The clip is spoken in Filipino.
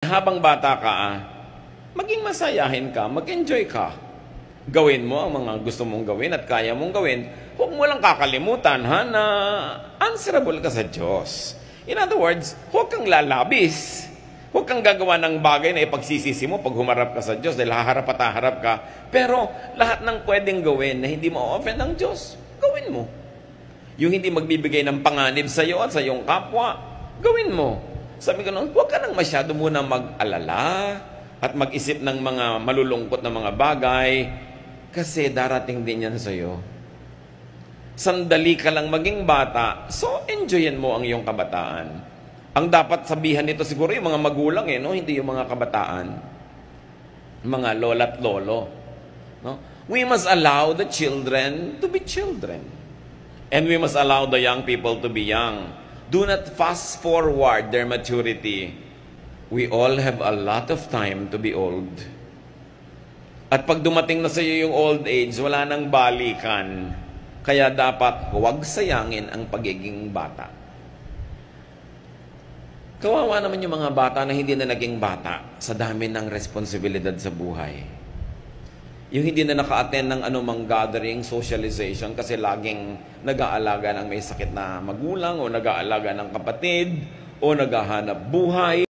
Habang bata ka, maging masayahin ka, mag-enjoy ka. Gawin mo ang mga gusto mong gawin at kaya mong gawin. Huwag mo lang kakalimutan na answerable ka sa Diyos. In other words, huwag kang lalabis. Huwag kang gagawa ng bagay na ipagsisisi mo pag humarap ka sa Diyos dahil haharap at haharap ka. Pero lahat ng pwedeng gawin na hindi mo offend ang Diyos, gawin mo. Yung hindi magbibigay ng panganib sa iyo at sa iyong kapwa, gawin mo. Sabi ko noon, huwag ka nang masyado muna mag-alala at mag-isip ng mga malulungkot na mga bagay kasi darating din yan sa iyo. Sandali ka lang maging bata, so enjoyin mo ang iyong kabataan. Ang dapat sabihan nito siguro yung mga magulang, no? Hindi yung mga kabataan. Mga lola at lolo. No? We must allow the children to be children. And we must allow the young people to be young. Do not fast forward their maturity. We all have a lot of time to be old. At pag dumating na sa iyo yung old age, wala nang balikan. Kaya dapat huwag sayangin ang pagiging bata. Kawawa naman yung mga bata na hindi na naging bata sa dami ng responsibilidad sa buhay. Yung hindi na naka-attend ng anumang gathering, socialization, kasi laging nag-aalaga ng may sakit na magulang o nag-aalaga ng kapatid o naghahanap buhay.